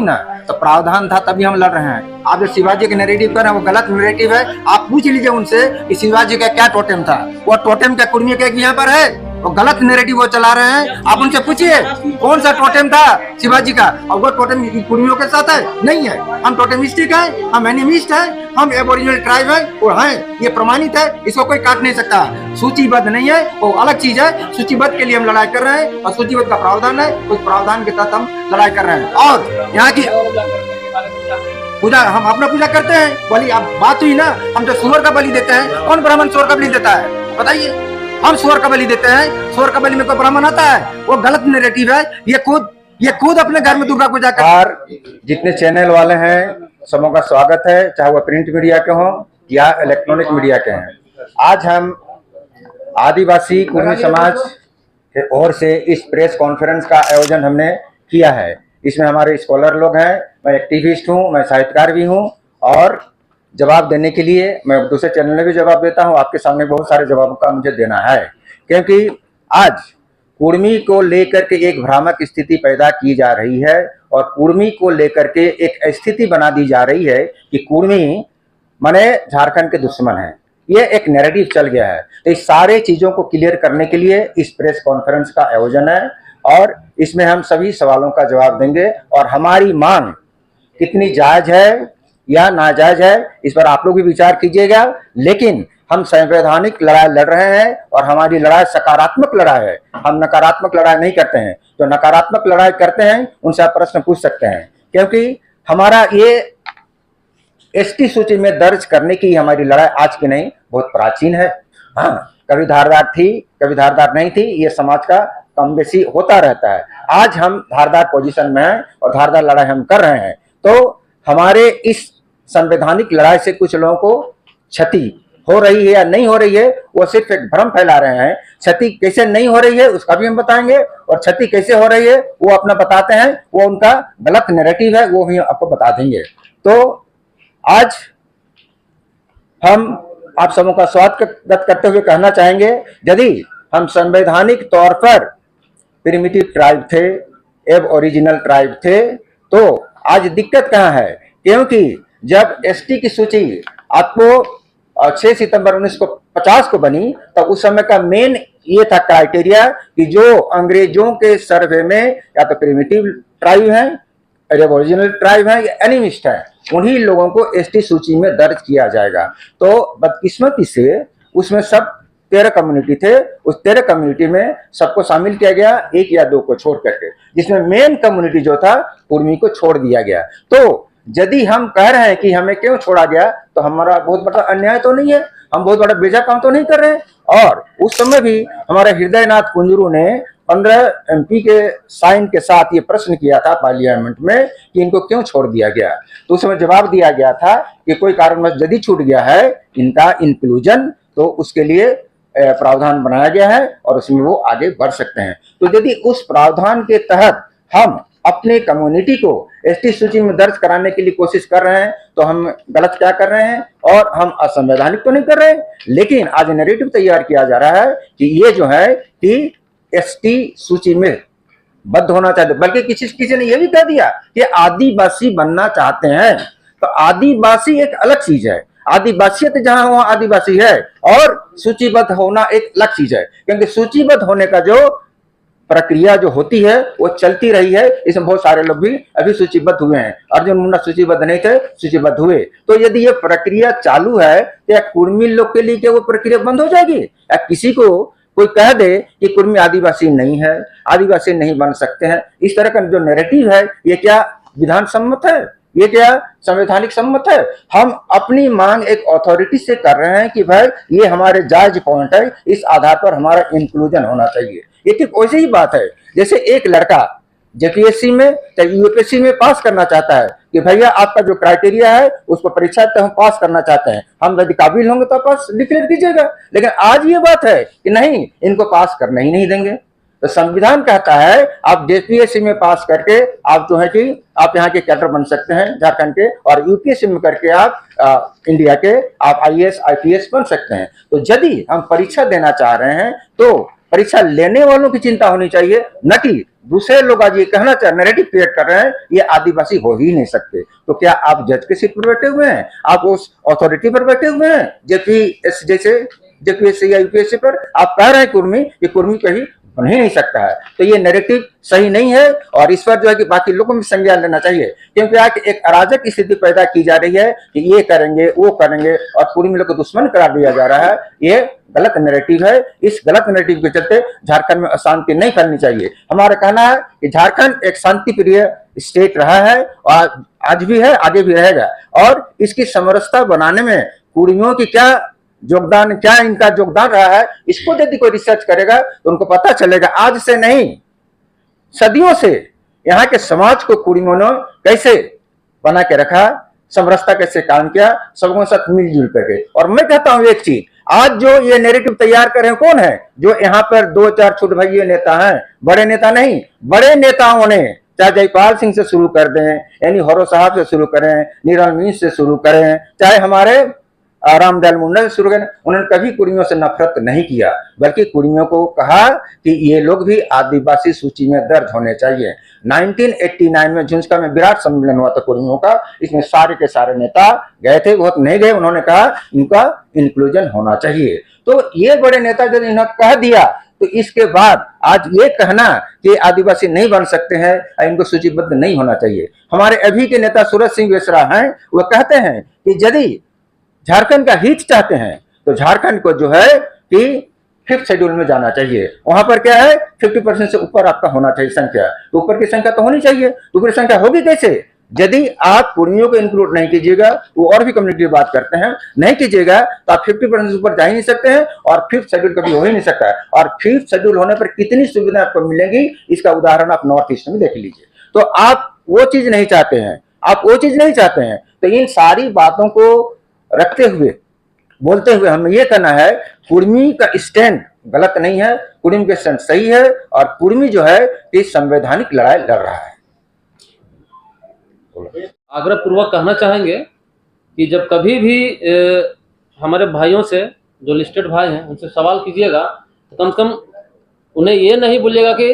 ना, तो प्रावधान था तभी हम लड़ रहे हैं। आप जो शिवाजी के नैरेटिव कर रहे हैं वो गलत नैरेटिव है। आप पूछ लीजिए उनसे कि शिवाजी का क्या टोटेम था, वो टोटेम क्या कुर्मी का यहाँ पर है? वो गलत नैरेटिव वो चला रहे हैं। आप उनसे पूछिए कौन सा टोटेम था शिवाजी का, और वो टोटेम कुर्मियों के साथ है? नहीं है। हम टोटेमिस्टिक हैं, हम एनिमिस्ट हैं, हम एबोरिजिनल ट्राइब हैं और हैं, ये प्रमाणित है, इसको कोई काट नहीं सकता। सूचीबद्ध नहीं है, वो अलग चीज है। सूचीबद्ध के लिए हम लड़ाई कर रहे हैं और सूचीबद्ध का प्रावधान है, उस प्रावधान के तहत हम लड़ाई कर रहे हैं। और यहाँ की पूजा हम अपना पूजा करते हैं, बलि अब बात हुई ना, हम जो सुअर का बलि देते हैं, कौन ब्राह्मण सुअर का बलि देता है बताइए? हम सुअर का बलि देते हैं, सुअर का बलि में कोई ब्राह्मण आता है? वो गलत नैरेटिव है। ये खुद अपने घर में दुर्गा पूजा कर। जितने चैनल वाले हैं सबों का स्वागत है, चाहे वो प्रिंट मीडिया के हों या इलेक्ट्रॉनिक मीडिया के हैं। आज हम आदिवासी कुर्मी समाज की ओर से इस प्रेस कॉन्फ्रेंस का आयोजन हमने किया है। इसमें हमारे स्कॉलर लोग हैं, मैं एक्टिविस्ट हूँ, मैं साहित्यकार भी हूँ, और जवाब देने के लिए मैं दूसरे चैनल में भी जवाब देता हूँ। आपके सामने बहुत सारे जवाबों का मुझे देना है, क्योंकि आज कुर्मी को लेकर के एक भ्रामक स्थिति पैदा की जा रही है और कुर्मी को लेकर के एक स्थिति बना दी जा रही है कि कुर्मी माने झारखंड के दुश्मन है। ये एक नैरेटिव चल गया है। तो इस सारे चीजों को क्लियर करने के लिए इस प्रेस कॉन्फ्रेंस का आयोजन है और इसमें हम सभी सवालों का जवाब देंगे और हमारी मांग कितनी जायज है या नाजायज है इस पर आप लोग भी विचार कीजिएगा। लेकिन हम संवैधानिक लड़ाई लड़ रहे हैं और हमारी लड़ाई सकारात्मक लड़ाई है, हम नकारात्मक लड़ाई नहीं करते हैं। जो नकारात्मक लड़ाई करते हैं उनसे आप प्रश्न पूछ सकते हैं, क्योंकि हमारा ये एसटी सूची में दर्ज करने की हमारी लड़ाई आज की नहीं, बहुत प्राचीन है। हाँ, कभी धारदार थी, कभी धारदार नहीं थी, ये समाज का कम बेसी होता रहता है। आज हम धारदार पोजीशन में हैं और धारदार लड़ाई हम कर रहे हैं। तो हमारे इस संवैधानिक लड़ाई से कुछ लोगों को क्षति हो रही है या नहीं हो रही है, वो सिर्फ एक भ्रम फैला रहे हैं। क्षति कैसे नहीं हो रही है उसका भी हम बताएंगे और क्षति कैसे हो रही है वो अपना बताते हैं, वो उनका गलत नैरेटिव है, वो भी आपको बता देंगे। तो आज हम आप सबों का स्वागत करते हुए कहना चाहेंगे, यदि हम संवैधानिक तौर पर प्रिमिटिव ट्राइब थे, एब ओरिजिनल ट्राइब थे, तो आज दिक्कत कहाँ है? क्योंकि जब एसटी की सूची आपको 6 सितंबर 1950 को बनी, तब उस समय का मेन ये था क्राइटेरिया कि जो अंग्रेजों के सर्वे में या तो प्रिमिटिव ट्राइब है, एबोरिजिनल ट्राइब है या एनिमिस्ट है, उन्हीं लोगों को एसटी सूची में दर्ज किया जाएगा। तो बदकिस्मती से उसमें सब 13 कम्युनिटी थे, उस 13 कम्युनिटी में सबको शामिल किया गया, एक या दो को छोड़ करके, जिसमें मेन कम्युनिटी जो था कुर्मी को छोड़ दिया गया। तो यदि हम कह रहे हैं कि हमें क्यों छोड़ा गया, तो हमारा बहुत बड़ा अन्याय तो नहीं है, हम बहुत बड़ा बेजा काम तो नहीं कर रहे हैं। और उस समय भी हमारे हृदयनाथ कुंजरू ने 15 MP के साइन के साथ ये प्रश्न किया था पार्लियामेंट में कि इनको क्यों छोड़ दिया गया। तो उस समय जवाब दिया गया था कि कोई कारणवश यदि छूट गया है इनका इंक्लूजन, तो उसके लिए प्रावधान बनाया गया है और उसमें वो आगे बढ़ सकते हैं। तो यदि उस प्रावधान के तहत हम अपने कम्युनिटी को एसटी सूची में दर्ज कराने के लिए कोशिश कर रहे हैं, तो हम गलत क्या कर रहे हैं और हम असंवैधानिक तो नहीं कर रहे हैं। लेकिन आज नैरेटिव तैयार किया जा रहा है कि ये जो है कि एसटी सूची में बद्ध होना चाहते, बल्कि किसी ने यह भी कह दिया कि आदिवासी बनना चाहते हैं। तो आदिवासी एक अलग चीज है, आदिवासियत जहां वहां आदिवासी है, और सूचीबद्ध होना एक अलग चीज है। क्योंकि सूचीबद्ध होने का जो प्रक्रिया जो होती है वो चलती रही है। इसमें बहुत सारे लोग भी अभी सूचीबद्ध हुए हैं, अर्जुन मुंडा सूचीबद्ध नहीं थे, सूचीबद्ध हुए। तो यदि ये प्रक्रिया चालू है तो या कुर्मी लोग के लिए क्या वो प्रक्रिया बंद हो जाएगी? या किसी को कोई कह दे कि कुर्मी आदिवासी नहीं है, आदिवासी नहीं बन सकते हैं, इस तरह का जो नैरेटिव है ये क्या विधान सम्मत है? ये क्या संवैधानिक सम्मत है? हम अपनी मांग एक अथॉरिटी से कर रहे हैं कि भाई ये हमारे जायज पॉइंट है, इस आधार पर हमारा इंक्लूजन होना चाहिए। ये ठीक वैसे ही बात है जैसे एक लड़का जेपीएससी में या यूपीएससी में पास करना चाहता है कि भैया आपका जो क्राइटेरिया है उस पर परीक्षा तो हम पास करना चाहते हैं, हम यदि काबिल होंगे तो पास डिक्लेयर कीजिएगा। लेकिन आज ये बात है कि नहीं, इनको पास करना ही नहीं देंगे। तो संविधान कहता है आप जेपीएससी में पास करके आप जो है कि आप यहाँ के कैडर बन सकते हैं झारखंड के, और यूपीएससी में करके आप इंडिया के आप आईएएस आईपीएस बन सकते हैं। तो यदि हम परीक्षा देना चाह रहे हैं तो परीक्षा लेने वालों की चिंता होनी चाहिए, न कि दूसरे लोग आज ये कहना चाहे, नैरेटिव क्रिएट कर रहे हैं ये आदिवासी हो ही नहीं सकते। तो क्या आप जज के सीट पर बैठे हुए हैं, आप उस अथॉरिटी पर बैठे हुए हैं जेपीएस जैसे जेपीएससी या यूपीएससी पर, आप कह रहे हैं कुर्मी, ये कुर्मी कहीं बन ही नहीं सकता है। तो ये नैरेटिव सही नहीं है और इस पर जो है कि बाकी लोगों में संज्ञान लेना चाहिए, क्योंकि आज एक अराजक की स्थिति पैदा की जा रही है कि ये करेंगे वो करेंगे और कुर्मी लोग को दुश्मन करार दिया जा रहा है। ये गलत नैरेटिव है। इस गलत नैरेटिव के चलते झारखंड में अशांति नहीं फैलनी चाहिए। हमारा कहना है कि झारखंड एक शांति प्रिय स्टेट रहा है और आज भी है, आगे भी रहेगा। और इसकी समरसता बनाने में कुर्मियों की क्या योगदान, क्या इनका योगदान रहा है, इसको यदि कोई रिसर्च करेगा तो उनको पता चलेगा। आज से नहीं, सदियों से यहाँ के समाज को कुर्मियों ने कैसे बना के रखा, समरसता कैसे काम किया, सबको साथ मिलजुल करके। और मैं कहता हूँ एक चीज, आज जो ये नैरेटिव तैयार कर रहे हैं कौन है? जो यहाँ पर दो चार छोटे भाई नेता हैं, बड़े नेता नहीं। बड़े नेताओं ने, चाहे जयपाल सिंह से शुरू कर दें, यानी हरो साहब से शुरू करें, नीरल मिश्र से शुरू करें, चाहे हमारे रामदयाल मुंडा से शुरू करें, उन्होंने कभी कुर्मियों से नफरत नहीं किया, बल्कि कुर्मियों को कहा कि ये लोग भी आदिवासी सूची में दर्ज होने चाहिए। 1989 में झुंझुनू में विराट सम्मेलन हुआ था कुर्मियों का, इसमें सारे के सारे नेता गए थे, बहुत नहीं गए, उन्होंने कहा इनका इंक्लूजन होना चाहिए। तो ये बड़े नेता जब इन्होंने कह दिया तो इसके बाद आज ये कहना कि आदिवासी नहीं बन सकते हैं, इनको सूचीबद्ध नहीं होना चाहिए। हमारे अभी के नेता सूरज सिंह बेसरा हैं, वो कहते हैं कि यदि झारखंड का हित चाहते हैं तो झारखंड को जो है कि 5th शेड्यूल में जाना चाहिए। वहां पर क्या है, 50% से ऊपर आपका होना चाहिए संख्या, तो ऊपर की संख्या तो होनी चाहिए। तो ऊपर संख्या होगी कैसे? यदि आप कुर्मियों को इंक्लूड नहीं कीजिएगा, वो और भी कम्युनिटी की बात करते हैं, नहीं कीजिएगा तो आप 50% से ऊपर जा ही नहीं सकते हैं और 5th शेड्यूल कभी हो ही नहीं सकता है। और 5th शेड्यूल होने पर कितनी सुविधा आपको मिलेंगी, इसका उदाहरण आप नॉर्थ ईस्ट में देख लीजिए। तो आप वो चीज नहीं चाहते हैं, आप वो चीज नहीं चाहते हैं। तो इन सारी बातों को रखते हुए, बोलते हुए हमें यह कहना है, कुर्मी का स्टैंड गलत नहीं है, कुर्मी का स्टैंड सही है और कुर्मी जो है इस संवैधानिक लड़ाई लड़ रहा है। आग्रह पूर्वक कहना चाहेंगे कि जब कभी भी हमारे भाइयों से, जो लिस्टेड भाई हैं, उनसे सवाल कीजिएगा तो कम से कम उन्हें ये नहीं बोलिएगा कि,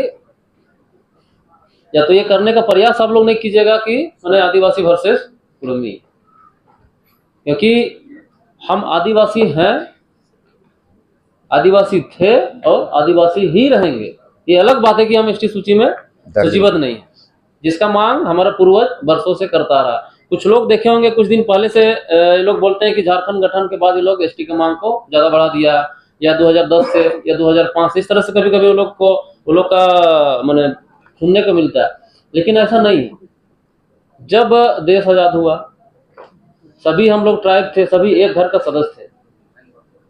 या तो ये करने का प्रयास आप लोग नहीं कीजिएगा कि मैंने आदिवासी वर्सेस कुर्मी, क्योंकि हम आदिवासी हैं, आदिवासी थे और आदिवासी ही रहेंगे। ये अलग बात है कि हम एसटी सूची में सूचीबद्ध नहीं है, जिसका मांग हमारा पूर्वज वर्षों से करता रहा। कुछ लोग देखे होंगे, कुछ दिन पहले से ये लोग बोलते हैं कि झारखंड गठन के बाद ये लोग एसटी के मांग को ज्यादा बढ़ा दिया, या 2010 से या 2005 इस तरह से कभी कभी वो लोग का मैंने सुनने को मिलता है। लेकिन ऐसा नहीं है। जब देश आजाद हुआ, सभी हम लोग ट्राइब थे, सभी एक घर का सदस्य थे।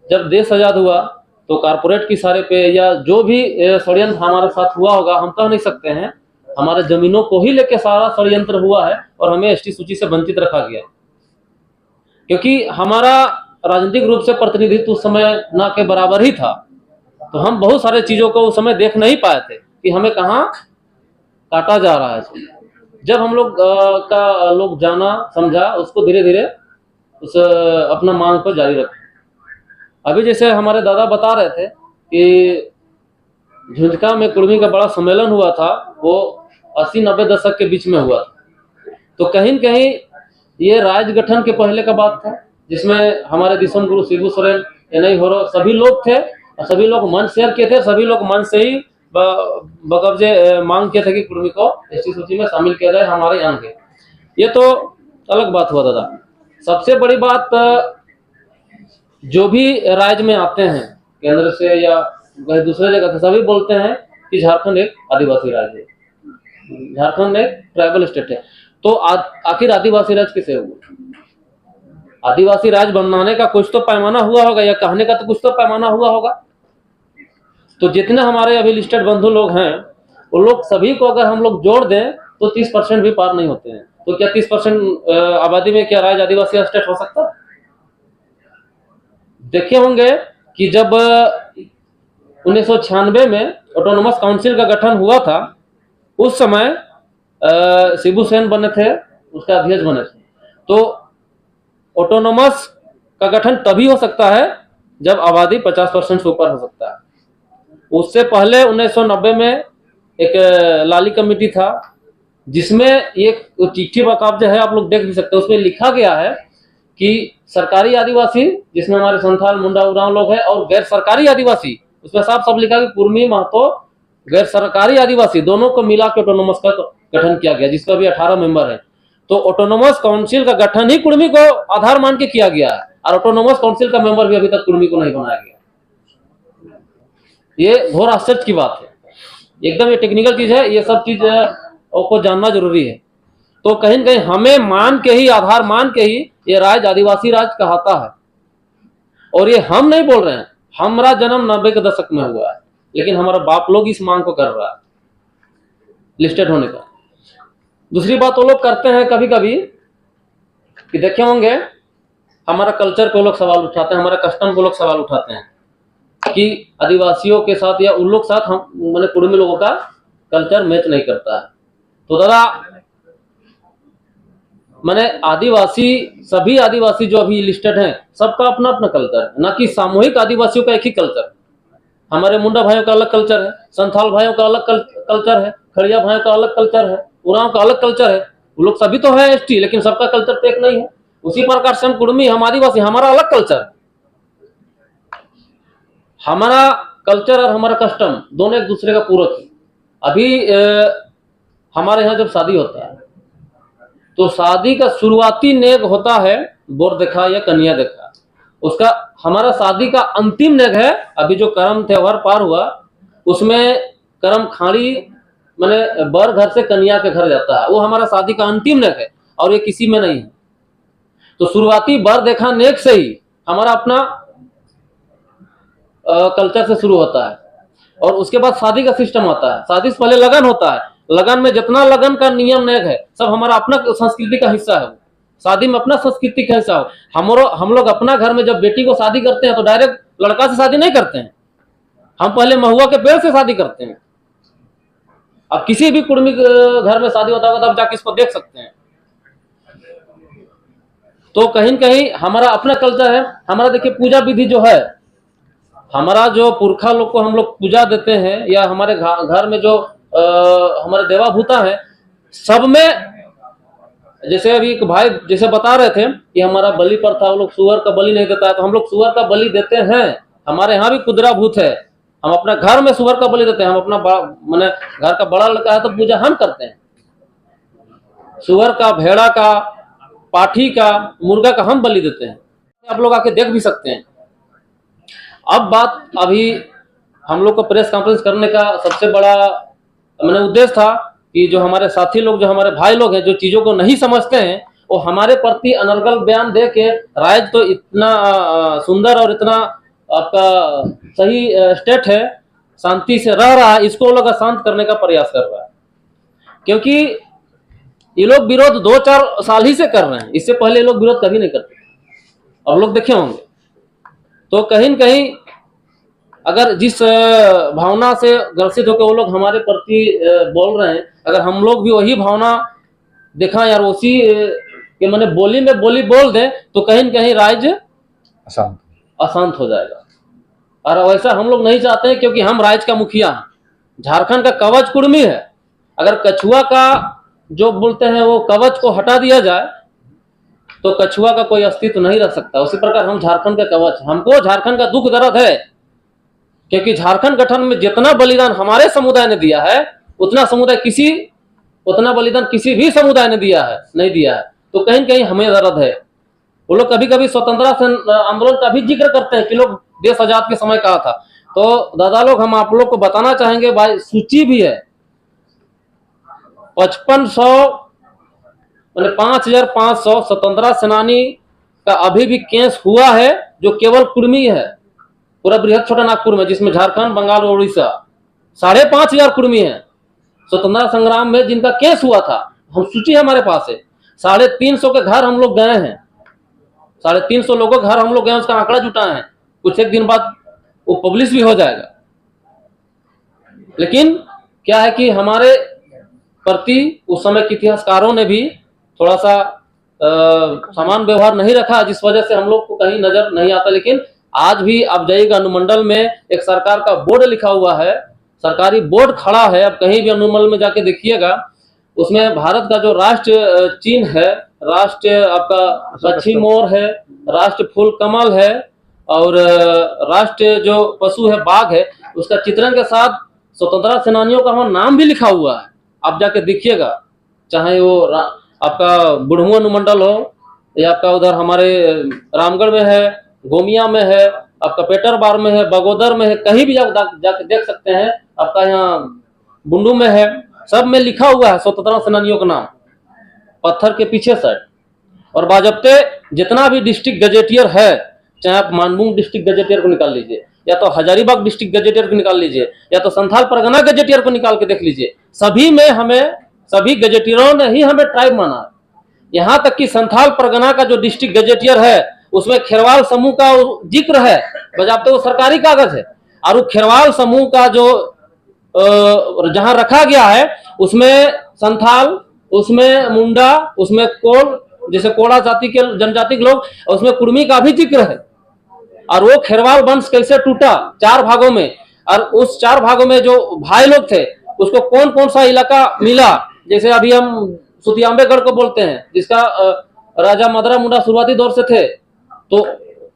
जब देश आजाद हुआ तो कारपोरेट की सारे पे या जो भी षड्यंत्र हमारे साथ हुआ होगा, हम कह नहीं सकते हैं, हमारे जमीनों को ही लेके सारा षड्यंत्र हुआ है और हमें एसटी सूची से वंचित रखा गया, क्योंकि हमारा राजनीतिक रूप से प्रतिनिधित्व उस समय ना के बराबर ही था। तो हम बहुत सारे चीजों को उस समय देख नहीं पाए थे कि हमें कहाँ काटा जा रहा है। जब हम लोग का लोग जाना समझा, उसको धीरे धीरे उस अपना मांग को जारी रखा। अभी जैसे हमारे दादा बता रहे थे कि झुंझुनू में कुर्मी का बड़ा सम्मेलन हुआ था, वो 80-90 दशक के बीच में हुआ था। तो कहीं न कहीं ये राज्य गठन के पहले का बात था, जिसमें हमारे दिसम गुरु शिबू सोरेन, एनई होरो, सभी लोग थे और सभी लोग मन शेयर किए थे। सभी लोग मन से ही बकब्जे मांग किए थे कि कुर्मी को एसटी सूची में शामिल किया जाए हमारे यहाँ के। ये तो अलग बात हुआ दादा। सबसे बड़ी बात, जो भी राज्य में आते हैं केंद्र से या दूसरे जगह से, सभी बोलते हैं कि झारखंड एक आदिवासी राज्य है, झारखंड एक ट्राइबल स्टेट है। तो आखिर आदिवासी राज्य किसे हुआ? आदिवासी राज्य बनाने का कुछ तो पैमाना हुआ होगा, या कहने का तो कुछ तो पैमाना हुआ होगा। तो जितने हमारे अभी लिस्टेड बंधु लोग हैं, वो लोग सभी को अगर हम लोग जोड़ दें तो 30% भी पार नहीं होते हैं। तो क्या 30% आबादी में क्या राज्य आदिवासी स्टेट हो सकता है? देखे होंगे कि जब 1996 में ऑटोनोमस काउंसिल का गठन हुआ था, उस समय शिबू सोरेन बने थे, उसका अध्यक्ष बने थे। तो ऑटोनोमस का गठन तभी हो सकता है जब आबादी 50% से ऊपर हो सकता है। उससे पहले 1990 में एक लाली कमेटी था, जिसमें एक चिट्ठी बकावज है, आप लोग देख भी सकते हैं। उसमें लिखा गया है कि सरकारी आदिवासी, जिसमें हमारे संथाल, मुंडा, उरांव लोग हैं, और गैर सरकारी आदिवासी, उसमें साफ साफ लिखा कि कुर्मी, महतो, गैर सरकारी आदिवासी दोनों को मिला के ऑटोनोमस का गठन किया गया, जिसका भी 18 मेंबर है। तो ऑटोनोमस काउंसिल का गठन ही कुर्मी को आधार मान के किया गया है, और ऑटोनोमस काउंसिल का मेंबर भी अभी तक कुर्मी को नहीं बनाया गया। ये घोर आश्चर्य की बात है, एकदम ये टेक्निकल चीज है, ये सब चीज को जानना जरूरी है। तो कहीं न कहीं हमें मान के ही, आधार मान के ही ये राज्य आदिवासी राज्य कहता है। और ये हम नहीं बोल रहे हैं, हमारा जन्म 90 के दशक में हुआ है, लेकिन हमारा बाप लोग इस मांग को कर रहा है लिस्टेड होने का। दूसरी बात वो लोग करते हैं कभी कभी कि देखे होंगे, हमारा कल्चर को लोग सवाल उठाते हैं, हमारा कस्टम को लोग सवाल उठाते हैं कि आदिवासियों के साथ या उन लोग साथ हम मैंने कुर्मी लोगों का कल्चर मैच नहीं करता है। तो दादा, मैंने आदिवासी, सभी आदिवासी जो अभी लिस्टेड हैं, सबका अपना अपना कल्चर है, ना कि सामूहिक आदिवासियों का एक ही कल्चर। हमारे मुंडा भाइयों का अलग कल्चर है, संथाल भाइयों का अलग कल्चर है, खड़िया भाइयों का अलग कल्चर है, उरांव का अलग कल्चर है। वो लोग सभी तो है एसटी, लेकिन सबका कल्चर तो एक नहीं है। उसी प्रकार से हम कुर्मी, हम आदिवासी, हमारा अलग कल्चर है। हमारा कल्चर और हमारा कस्टम दोनों एक दूसरे का पूरक है। अभी हमारे यहाँ जब शादी होता है, तो शादी का शुरुआती नेग होता है बोर देखा या कन्या देखा। उसका, हमारा शादी का अंतिम नेग है, अभी जो कर्म त्योहार पार हुआ, उसमें कर्म खाड़ी मैंने बर घर से कन्या के घर जाता है, वो हमारा शादी का अंतिम नेग है, और ये किसी में नहीं है। तो शुरुआती बर देखा नेग से ही हमारा अपना कल्चर से शुरू होता है, और उसके बाद शादी का सिस्टम आता है। शादी से पहले लगन होता है, लगन में जितना लगन का नियम नेग है, सब हमारा अपना संस्कृति का हिस्सा है। शादी में अपना संस्कृति का हिस्सा हो। हम लोग अपना घर में जब बेटी को शादी करते हैं, तो डायरेक्ट लड़का से शादी नहीं करते हैं, हम पहले महुआ के पेड़ से शादी करते हैं। अब किसी भी कुर्मी घर में शादी होता होगा, तब जाके इसको देख सकते हैं। तो कहीं न कहीं हमारा अपना कल्चर है। हमारा देखिए पूजा विधि जो है, हमारा जो पुरखा लोग को हम लोग पूजा देते हैं, या हमारे घर में जो हमारे देवा भूता है, सब में, जैसे अभी एक भाई जैसे बता रहे थे कि हमारा बलि प्रथा, वो लोग सुअर का बलि नहीं देता है, तो हम लोग सुअर का बलि देते हैं। हमारे यहाँ भी कुदरा भूत है, हम अपना घर में सुअर का बलि देते हैं। हम अपना मैंने घर का बड़ा लड़का है तो पूजा हम करते हैं। सुअर का, भेड़ा का, पाठी का, मुर्गा का हम बलि देते हैं। आप लोग आके देख भी सकते हैं। अब बात, अभी हम लोग को प्रेस कॉन्फ्रेंस करने का सबसे बड़ा मैंने उद्देश्य था कि जो हमारे साथी लोग, जो हमारे भाई लोग हैं, जो चीजों को नहीं समझते हैं, वो हमारे प्रति अनर्गल बयान दे के, राज्य तो इतना सुंदर और इतना आपका सही स्टेट है, शांति से रह रहा है, इसको लोग अशांत करने का प्रयास कर रहा है। क्योंकि ये लोग विरोध 2-4 साल ही से कर रहे हैं, इससे पहले ये लोग विरोध कभी नहीं करते। अब लोग देखे होंगे। तो कहीं न कहीं अगर जिस भावना से ग्रसित होकर वो लोग हमारे प्रति बोल रहे हैं, अगर हम लोग भी वही भावना देखा यार, उसी के मैंने बोली में बोली बोल दें, तो कहीं न कहीं राज्य अशांत हो जाएगा। और वैसा हम लोग नहीं चाहते हैं, क्योंकि हम राज्य का मुखिया हैं। झारखंड का कवच कुर्मी है। अगर कछुआ का जो बोलते हैं वो कवच को हटा दिया जाए, तो कछुआ का कोई अस्तित्व नहीं रह सकता। उसी प्रकार हम झारखंड का कवच, हमको झारखंड का दुख दर्द है, क्योंकि झारखंड गठन में जितना बलिदान हमारे समुदाय ने दिया है, उतना बलिदान किसी भी समुदाय ने नहीं दिया है। तो कहीं कहीं हमें दर्द है। वो लोग कभी कभी स्वतंत्रता आंदोलन का भी जिक्र करते हैं कि लोग देश आजाद के समय कहा था। तो दादा लोग, हम आप लोग को बताना चाहेंगे, भाई सूची भी है 5500 स्वतंत्रता सेनानी का अभी भी केस हुआ है, जो केवल कुर्मी है पूरा बृहद छोटा नागपुर में, जिसमें झारखंड, बंगाल और उड़ीसा 5500 कुर्मी है स्वतंत्रता संग्राम में जिनका केस हुआ था। हम सूची हमारे पास है। 350 के घर हम लोग गए हैं, 350 लोगों के घर हम लोग गए, उसका आंकड़ा जुटाए हैं। कुछ एक दिन बाद वो पब्लिश भी हो जाएगा। लेकिन क्या है कि हमारे प्रति उस समय के इतिहासकारों ने भी थोड़ा सा समान व्यवहार नहीं रखा, जिस वजह से हम लोग को कहीं नजर नहीं आता। लेकिन आज भी आप जाइएगा अनुमंडल में एक सरकार का बोर्ड लिखा हुआ है, सरकारी बोर्ड खड़ा है, आप कहीं भी अनुमंडल में जाके देखिएगा, उसमें भारत का जो राष्ट्र चिन्ह है, राष्ट्र आपका पश्चिम मोर है, राष्ट्र फूल कमल है, और राष्ट्र जो पशु है बाघ है, उसका चित्रण के साथ स्वतंत्रता सेनानियों का वहां नाम भी लिखा हुआ है। आप जाके देखिएगा, चाहे वो आपका बुढ़मू अनुमंडल हो, या आपका उधर हमारे रामगढ़ में है, गोमिया में है, आपका पेटरबार में है, बगोदर में है, कहीं भी जाके देख सकते हैं। आपका यहाँ बुंडू में है, सब में लिखा हुआ है स्वतंत्रता सेनानियों का नाम पत्थर के पीछे साइड। और बाजप्ते जितना भी डिस्ट्रिक्ट गजेटियर है, चाहे आप मानबुंग डिस्ट्रिक्ट गजेटियर को निकाल लीजिए, या तो हजारीबाग डिस्ट्रिक्ट गजेटियर को निकाल लीजिए, या तो संथाल परगना गजेटियर को निकाल के देख लीजिए, सभी में हमें, सभी गजेटियरों ने ही हमें ट्राइब माना है। यहाँ तक कि संथाल परगना का जो डिस्ट्रिक्ट गजेटियर है, उसमें खेरवाल समूह का जिक्र है, बजाते वो सरकारी कागज है। और वो खेरवाल समूह का जो जहां रखा गया है, उसमें संथाल, उसमें मुंडा, उसमें कोल, जैसे कोड़ा जाति के जनजाति के लोग, उसमें कुर्मी का भी जिक्र है। और वो खेरवाल वंश कैसे टूटा 4 भागों में, और उस 4 भागों में जो भाई लोग थे, उसको कौन कौन सा इलाका मिला, जैसे अभी हम सुतियांबेगढ़ को बोलते हैं, जिसका राजा मदरा मुंडा शुरुआती दौर से थे, तो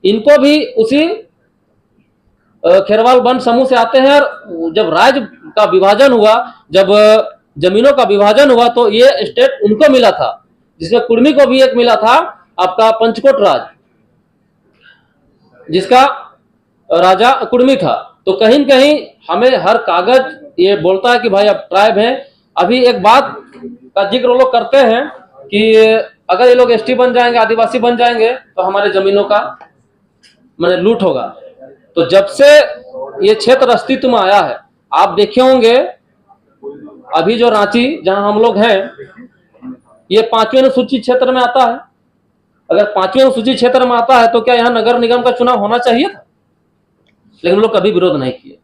इनको भी उसी खेरवाल वंश समूह से आते हैं। और जब राज्य का विभाजन हुआ, जब जमीनों का विभाजन हुआ, तो ये स्टेट उनको मिला था, जिसमें कुर्मी को भी एक मिला था, आपका पंचकोट राज, जिसका राजा कुर्मी था। तो कहीं न कहीं हमें हर कागज ये बोलता है कि भाई आप ट्राइब हैं। अभी एक बात का जिक्र लोग करते हैं कि अगर ये लोग एसटी बन जाएंगे, आदिवासी बन जाएंगे, तो हमारे जमीनों का मैंने लूट होगा। तो जब से ये क्षेत्र अस्तित्व में आया है, आप देखे होंगे अभी जो रांची जहां हम लोग हैं, ये 5वें अनुसूचित क्षेत्र में आता है। अगर 5वें अनुसूचित क्षेत्र में आता है, तो क्या यहाँ नगर निगम का चुनाव होना चाहिए था? लेकिन लोग कभी विरोध नहीं किए।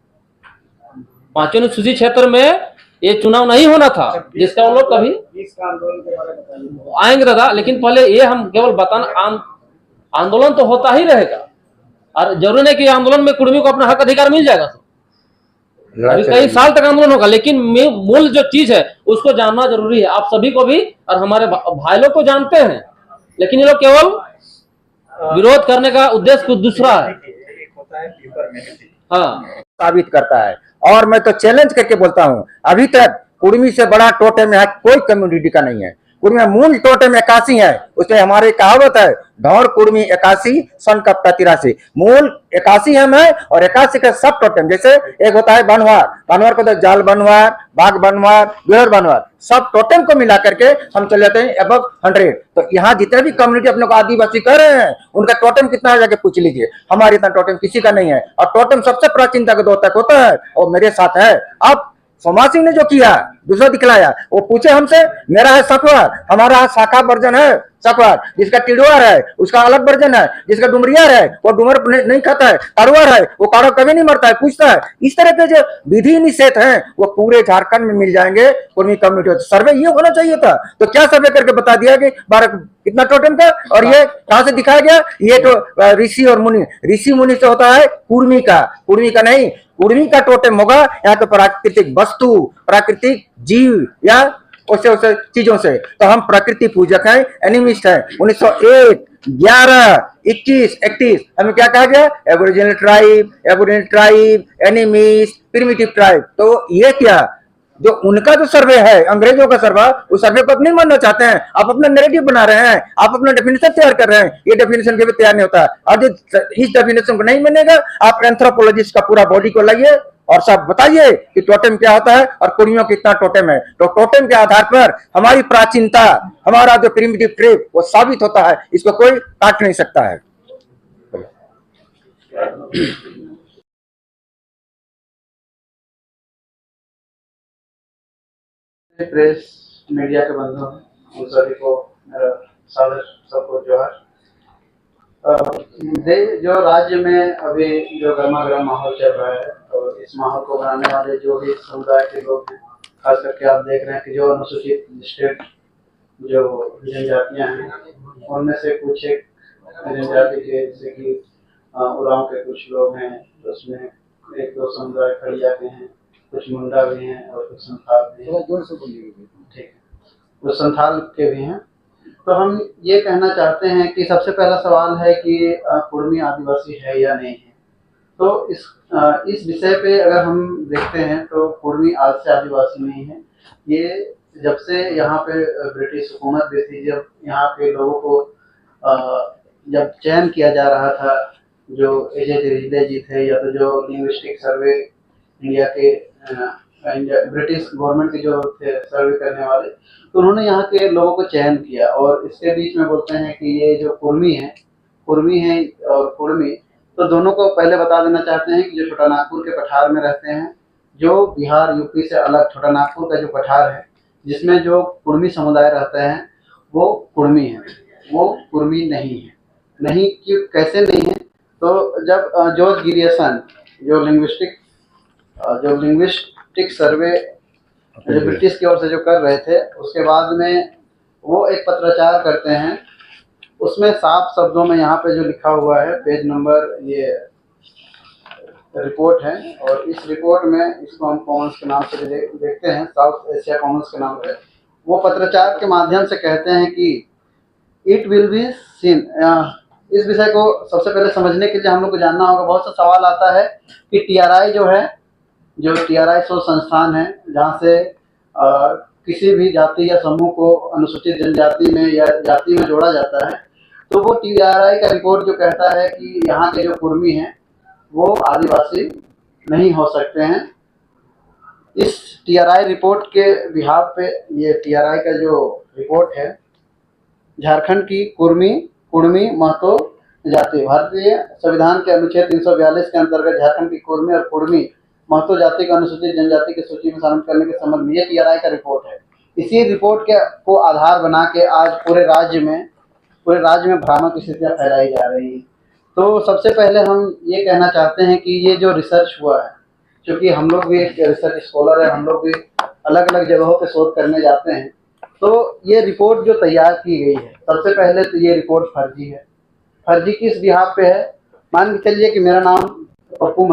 5वें अनुसूचित क्षेत्र में ये चुनाव नहीं होना था, जिसका वो लोग कभी आएंगे दादा। लेकिन पहले ये हम केवल बताना, आंदोलन तो होता ही रहेगा, और जरूरी नहीं कि आंदोलन में कुर्मी को अपना हक अधिकार मिल जाएगा। अभी कई साल तक आंदोलन होगा, लेकिन मूल जो चीज है उसको जानना जरूरी है। आप सभी को भी और हमारे भाई लोग को जानते हैं, लेकिन ये लोग केवल विरोध करने का उद्देश्य कुछ दूसरा है। हाँ, साबित करता है। और मैं तो चैलेंज करके बोलता हूँ, अभी तक कुर्मी से बड़ा टोटेम यहाँ कोई कम्युनिटी का नहीं है। कुर्मी में मूल टोटेम 81 है, उसमें हमारी कहावत है, धौर कुर्मी 81 सन कप्ता 83। मूल 81 हम है, और 81 का सब टोटेम, जैसे एक होता है बनवार, बनवार को तो जाल बनवार, बाघ बनवार, बिहर बनवार, सब टोटेम को मिला करके हम चले जाते हैं अबव 100। तो यहाँ जितने भी कम्युनिटी अपने को आदिवासी कह रहे हैं, उनका टोटेम कितना है जाके पूछ लीजिए। हमारे इतना टोटेम किसी का नहीं है, और टोटेम सबसे प्राचीनता का 2 तक होता है, और मेरे साथ है। अब सोमा सिंह ने जो किया, दूसरा दिखलाया, वो पूछे हमसे, मेरा है सकवार, हमारा शाखा वर्जन है सकवार, जिसका टिडवार है उसका अलग वर्जन है, जिसका डुमरियार है वो डुमर नहीं खाता है, कारुआर है वो कारो कभी नहीं मरता है, पूछता है। इस तरह के जो विधि निषेध हैं वो पूरे झारखंड में मिल जाएंगे कुर्मी कम्युनिटी। सर्वे ये होना चाहिए था, तो क्या सर्वे करके बता दिया कि 12 कितना टोटम का, और ये कहां से दिखाया गया? ये तो ऋषि और मुनि, ऋषि मुनि से होता है कुर्मी का नहीं। कुर्मी का टोटेम होगा यहाँ तो प्राकृतिक वस्तु, प्राकृतिक जीव, या उसे चीजों से। तो हम प्रकृति पूजक हैं, एनिमिस्ट हैं। 1901, 11, 21, 31 हमें क्या कहा गया? Aboriginal tribe, animist, primitive tribe. तो ये क्या, जो उनका जो सर्वे है, अंग्रेजों का सर्वे, उस सर्वे को आप नहीं मानना चाहते हैं, आप अपना नैरेटिव बना रहे हैं, आप अपना डेफिनेशन तैयार कर रहे हैं। ये डेफिनेशन कभी तैयार नहीं होता, और जो इस डेफिनेशन को नहीं मानेगा, आप एंथ्रोपोलॉजिस्ट का पूरा बॉडी को लाइए और सब बताइए कि टोटेम क्या होता है और कुर्मियों कितना टोटेम है। तो टोटेम के आधार पर हमारी प्राचीनता, हमारा जो प्रिमिटिव ट्रेड वो साबित होता है, इसको कोई काट नहीं सकता है। प्रेस मीडिया के बंधु उन सभी को मेरा सादर सबको जोहार। जो राज्य में अभी जो गर्मा गर्म माहौल चल रहा है, और इस माहौल को बनाने वाले जो भी समुदाय के लोग हैं, खास करके आप देख रहे हैं कि जो अनुसूचित स्टेट जो जनजातियां हैं, उनमें से कुछ एक जनजाति के, जैसे कि उरांव के कुछ लोग हैं, उसमें एक दो समुदाय खड़िया के हैं, कुछ मुंडा भी हैं और कुछ संथाल भी हैं। जोर से बोलिए। ठीक है, कुछ संथाल के भी हैं। तो हम ये कहना चाहते हैं कि सबसे पहला सवाल है कि कुर्मी आदिवासी है या नहीं है। तो इस विषय पे अगर हम देखते हैं तो कुर्मी आज से आदिवासी नहीं है। ये जब से यहाँ पे ब्रिटिश हुकूमत भी थी, जब यहाँ पे लोगों को जब चयन किया जा रहा था, जो एजे रिजले जी थे या तो जो लिंग्विस्टिक सर्वे इंडिया के ब्रिटिश गवर्नमेंट के जो थे सर्वे करने वाले, तो उन्होंने यहाँ के लोगों को चयन किया। और इसके बीच में बोलते हैं कि ये जो कुर्मी है और कुर्मी, तो दोनों को पहले बता देना चाहते हैं कि जो छोटा नागपुर के पठार में रहते हैं, जो बिहार यूपी से अलग छोटा नागपुर का जो पठार है जिसमें जो कुर्मी समुदाय रहते हैं वो कुर्मी है, वो कुर्मी नहीं है। नहीं क्यों, कैसे नहीं है? तो जब जॉर्ज गिरियसन जो लिंग्विस्टिक सर्वे जो ब्रिटिश की ओर से जो कर रहे थे, उसके बाद में वो एक पत्राचार करते हैं। उसमें साफ शब्दों में यहाँ पे जो लिखा हुआ है, पेज नंबर ये रिपोर्ट है, और इस रिपोर्ट में इसको हम कॉमन्स के नाम से देखते हैं, साउथ एशिया कॉमन्स के नाम से। वो पत्राचार के माध्यम से कहते हैं कि इट विल बी सीन, इस विषय को सबसे पहले समझने के लिए हम लोग को जानना होगा। बहुत सा सवाल आता है कि टीआरआई जो है, जो टीआरआई शोध संस्थान है जहाँ से किसी भी जाति या समूह को अनुसूचित जनजाति में या जाति में जोड़ा जाता है, तो वो टीआरआई का रिपोर्ट जो कहता है कि यहाँ के जो कुर्मी हैं वो आदिवासी नहीं हो सकते हैं। इस टीआरआई रिपोर्ट के बिहाफ पे, ये टीआरआई का जो रिपोर्ट है, झारखंड की कुर्मी महतो जाति, भारतीय संविधान के अनुच्छेद 342 के अंतर्गत झारखंड की कुर्मी और कुर्मी महतो जाति को अनुसूचित जनजाति की सूची में शामिल करने के संबंध में ये टीआरआई का रिपोर्ट है। इसी रिपोर्ट को आधार बना के आज पूरे राज्य में भ्रामक स्थितियाँ फैलाई जा रही हैं। तो सबसे पहले हम ये कहना चाहते हैं कि ये जो रिसर्च हुआ है, क्योंकि हम लोग भी एक रिसर्च स्कॉलर है, हम लोग भी अलग अलग जगहों पे शोध करने जाते हैं, तो ये रिपोर्ट जो तैयार की गई है, सबसे पहले तो ये रिपोर्ट फर्जी है। फर्जी किस बिहाफ पे है? मान के चलिए कि मेरा नाम पप्पू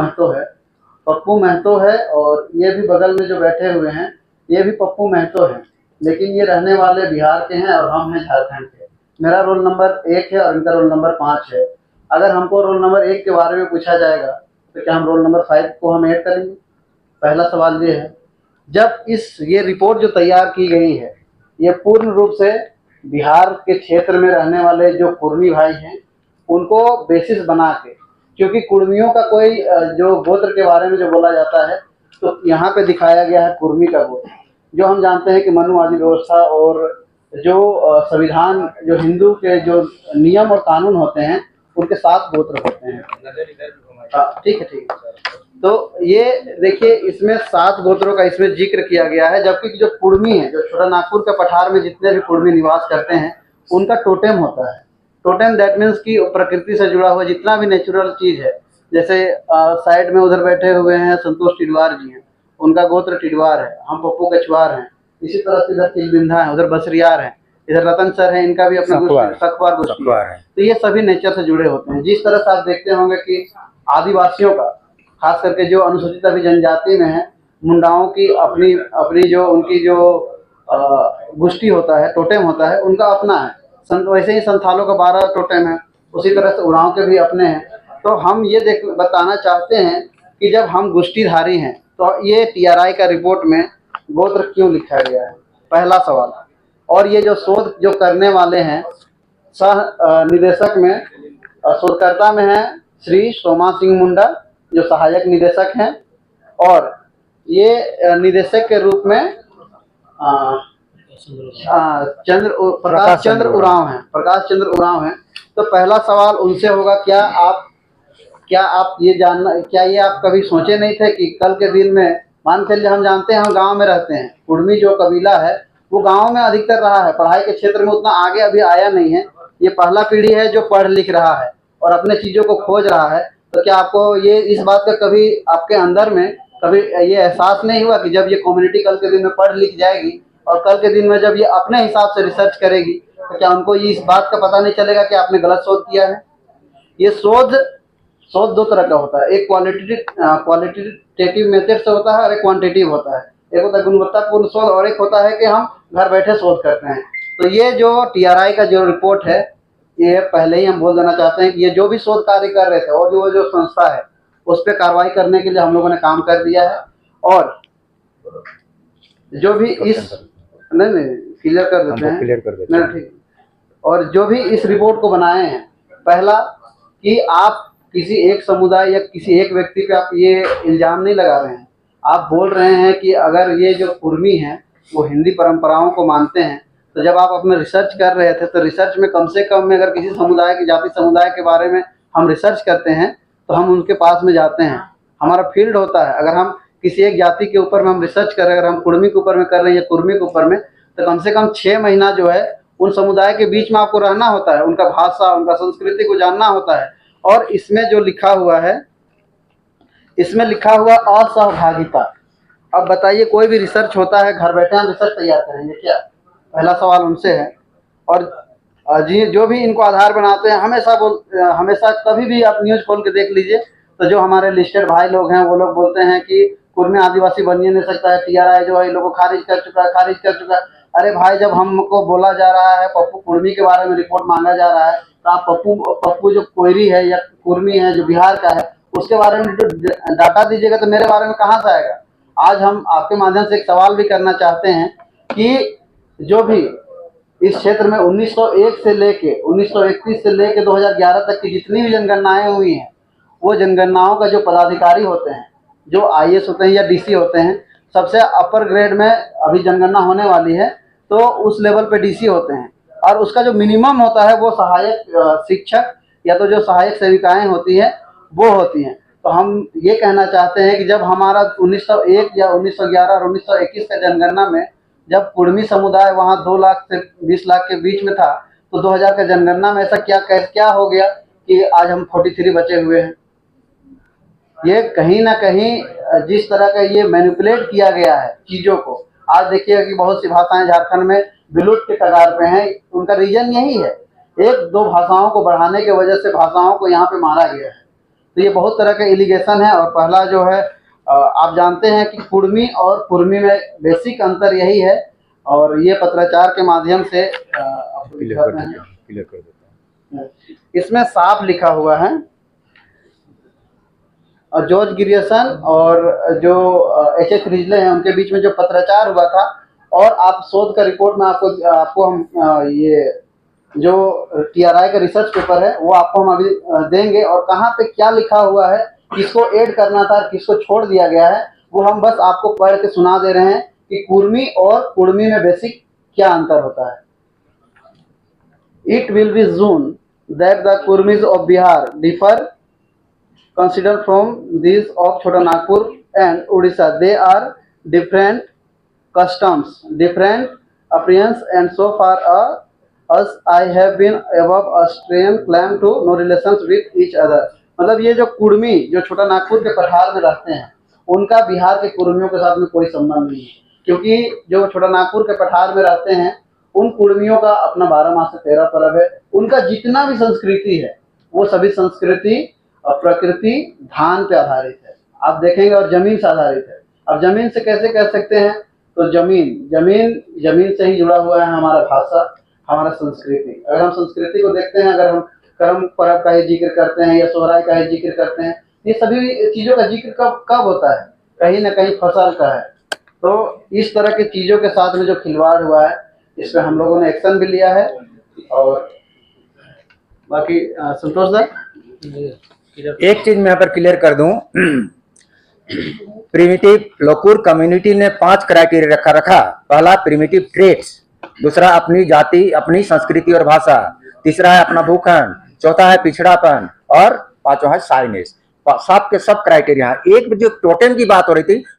महतो है और ये भी बगल में जो बैठे हुए हैं ये भी पप्पू महतो है, लेकिन ये रहने वाले बिहार के हैं और हम हैं झारखंड के। मेरा रोल नंबर 1 है और इनका रोल नंबर 5 है। अगर हमको रोल नंबर 1 के बारे में पूछा जाएगा तो क्या हम रोल नंबर 5 को हम ऐड करेंगे? पहला सवाल ये है। जब ये रिपोर्ट जो तैयार की गई है, ये पूर्ण रूप से बिहार के क्षेत्र में रहने वाले जो कुर्मी भाई हैं उनको बेसिस बना के, क्योंकि कुर्मियों का कोई जो गोत्र के बारे में जो बोला जाता है, तो यहाँ पे दिखाया गया है कुर्मी का गोत्र, जो हम जानते हैं कि मनुवादी व्यवस्था और जो संविधान, जो हिंदू के जो नियम और कानून होते हैं उनके 7 गोत्र होते हैं। ठीक है। तो ये देखिए, इसमें 7 गोत्रों का इसमें जिक्र किया गया है, जबकि जो कुर्मी है, जो छोटा नागपुर के पठार में जितने भी कुर्मी निवास करते हैं उनका टोटेम होता है। टोटेम दैट मीन्स कि प्रकृति से जुड़ा हुआ जितना भी नेचुरल चीज है, जैसे साइड में उधर बैठे हुए हैं संतोष टिडवार जी हैं, उनका गोत्र टिडवार है, हम पप्पू कछवार हैं। इसी तरह से इधर तिलबिंधा है, उधर बसरियार है, इधर रतन सर है, इनका भी अपना सकवार गोष्ठी है। तो ये सभी नेचर से जुड़े होते हैं। जिस तरह से आप देखते होंगे कि आदिवासियों का, खास करके जो अनुसूचित अभी जनजाति में है, मुंडाओं की अपनी जो उनकी जो गोष्ठी होता है, टोटेम होता है, उनका अपना है। वैसे ही संथालों का 12 टोटेम है, उसी तरह से उरांव के भी अपने हैं। तो हम ये बताना चाहते हैं कि जब हम गोष्ठीधारी हैं तो ये टीआरआई का रिपोर्ट में गोत्र क्यों लिखा गया है, पहला सवाल। और ये जो शोध जो करने वाले हैं, सह निदेशक में, शोधकर्ता में है श्री सोमा सिंह मुंडा जो सहायक निदेशक हैं, और ये निदेशक के रूप में प्रकाश चंद्र उरांव हैं। तो पहला सवाल उनसे होगा, क्या आप ये आप कभी सोचे नहीं थे कि कल के दिन में, मान के चलिए हम जानते हैं हम गांव में रहते हैं, कुर्मी जो कबीला है वो गांव में अधिकतर रहा है, पढ़ाई के क्षेत्र में उतना आगे अभी आया नहीं है। ये पहला पीढ़ी है जो पढ़ लिख रहा है और अपने चीजों को खोज रहा है। तो क्या आपको ये इस बात का कभी आपके अंदर में कभी ये एहसास नहीं हुआ कि जब ये कम्युनिटी कल के दिन में पढ़ लिख जाएगी और कल के दिन में जब ये अपने हिसाब से रिसर्च करेगी, तो क्या उनको ये इस बात का पता नहीं चलेगा कि आपने गलत शोध किया है? ये शोध शोध दो तरह का होता है, एक क्वालिटेटिव मेथड से होता है और एक क्वांटिटेटिव होता है। एक होता है गुणवत्तापूर्ण शोध और एक होता है कि हम घर बैठे शोध करते हैं। तो ये जो TRI का जो रिपोर्ट है, ये पहले ही हम बोल देना चाहते हैं कि ये जो भी शोध कार्य कर रहे थे और जो संस्था है उस पर कार्रवाई करने के लिए हम लोगों ने काम कर दिया है। और जो भी इस नहीं क्लियर कर देते हैं, क्लियर कर देते हैं। नहीं ठीक। और जो भी इस रिपोर्ट को बनाए हैं, पहला कि आप किसी एक समुदाय या किसी एक व्यक्ति पे आप ये इल्जाम नहीं लगा रहे हैं, आप बोल रहे हैं कि अगर ये जो कुर्मी हैं वो हिंदी परंपराओं को मानते हैं, तो जब आप अपने रिसर्च कर रहे थे तो रिसर्च में कम से कम में अगर किसी समुदाय की जाति समुदाय के बारे में हम रिसर्च करते हैं तो हम उनके पास में जाते हैं, हमारा फील्ड होता है। अगर हम किसी एक जाति के ऊपर में हम रिसर्च कर रहे हैं, अगर हम कुर्मी के ऊपर में कर रहे हैं या कुर्मी के ऊपर में, तो कम से कम 6 महीना जो है उन समुदाय के बीच में आपको रहना होता है, उनका भाषा उनका संस्कृति को जानना होता है। और इसमें जो लिखा हुआ है, इसमें लिखा हुआ असहभागिता। अब बताइए, कोई भी रिसर्च होता है, घर बैठे हम रिसर्च तैयार करेंगे क्या? पहला सवाल उनसे है। और जी जो भी इनको आधार बनाते हैं, हमेशा कभी भी आप न्यूज़ खोल के देख लीजिए तो जो हमारे लिस्टेड भाई लोग हैं वो लोग बोलते हैं कि कुर्मी आदिवासी बन ही नहीं सकता है, TRI जो है इन लोगों को खारिज कर चुका है। अरे भाई, जब हमको बोला जा रहा है, पप्पू कुर्मी के बारे में रिपोर्ट मांगा जा रहा है, तो आप पप्पू जो कोयरी है या कुर्मी है जो बिहार का है उसके बारे में डाटा दीजिएगा, तो मेरे बारे में कहाँ से आएगा? आज हम आपके माध्यम से एक सवाल भी करना चाहते हैं कि जो भी इस क्षेत्र में 1901 से लेके 1931 से लेके 2011 तक की जितनी भी जनगणनाएं हुई हैं, वो जनगणनाओं का जो पदाधिकारी होते हैं, जो IAS होते हैं या DC होते हैं, सबसे अपर ग्रेड में अभी जनगणना होने वाली है तो उस लेवल पे DC होते हैं। और उसका जो मिनिमम होता है वो सहायक शिक्षक या तो जो सहायक सेविकाएं होती हैं वो होती हैं। तो हम ये कहना चाहते हैं कि जब हमारा 1901 या 1911 और 1921 का जनगणना में जब कुर्मी समुदाय वहाँ 2 लाख से 20 लाख के बीच में था, तो 2000 का जनगणना में ऐसा क्या हो गया कि आज हम 43 बचे हुए हैं। ये कहीं ना कहीं जिस तरह का ये मैनिपुलेट किया गया है चीज़ों को, आज देखिएगा कि बहुत सी भाषाएं झारखंड में विलुप्त के कगार पे हैं। उनका रीजन यही है, 1-2 भाषाओं को बढ़ाने की वजह से भाषाओं को यहाँ पे मारा गया है। तो ये बहुत तरह के एलिगेशन है। और पहला जो है, आप जानते हैं कि कुर्मी और कुर्मी में बेसिक अंतर यही है, और ये पत्राचार के माध्यम से क्लियर कर देते हैं। इसमें साफ लिखा हुआ है, और जॉर्ज गिरियसन और जो H.H. रिजले हैं उनके बीच में जो पत्राचार हुआ था, और आप शोध का रिपोर्ट में आपको हम ये जो TRI का रिसर्च पेपर है वो आपको हम अभी देंगे, और कहाँ पे क्या लिखा हुआ है, किसको ऐड करना था, किसको छोड़ दिया गया है, वो हम बस आपको पढ़ के सुना दे रहे हैं कि कुर्मी और कुर्मी में बेसिक क्या अंतर होता है। It will be shown that the Kurmis of Bihar differ considered from these of Chota Nagpur and Odisha. They are different customs, different appearance, and so far as I have been above Australian claim to no relations with each other. मतलब ये जो कुर्मी जो छोटा नागपुर के पठार में रहते हैं, उनका बिहार के कुर्मियों के साथ में कोई संबंध नहीं है, क्योंकि जो छोटा नागपुर के पठार में रहते हैं उन कुर्मियों का अपना 12 माह से 13 पर्व है। उनका जितना भी संस्कृति है वो सभी संस्कृति और प्रकृति धान पे आधारित है, आप देखेंगे, और जमीन से आधारित है। अब जमीन से कैसे कह सकते हैं? तो जमीन से ही जुड़ा हुआ है हमारा भाषा, हमारा संस्कृति। अगर हम संस्कृति को देखते हैं, अगर हम कर्म पर्व का ही जिक्र करते हैं या सोहराय का ही जिक्र करते हैं, ये सभी चीजों का जिक्र कब होता है? कहीं ना कहीं फसल का है। तो इस तरह की चीजों के साथ में जो खिलवाड़ हुआ है, इस पर हम लोगों ने एक्शन भी लिया है। और बाकी संतोष सर, एक चीज मैं यहाँ पर क्लियर कर दूं, प्रिमिटिव लोकुर कम्युनिटी ने 5 क्राइटेरिया रखा। पहला प्रिमिटिव ट्रेट्स, दूसरा अपनी जाति अपनी संस्कृति और भाषा, तीसरा है अपना भूखंड, चौथा है पिछड़ापन, और 5वां है साइनेस। सब के सब क्राइटेरिया है। एक जो टोटेम की बात हो रही थी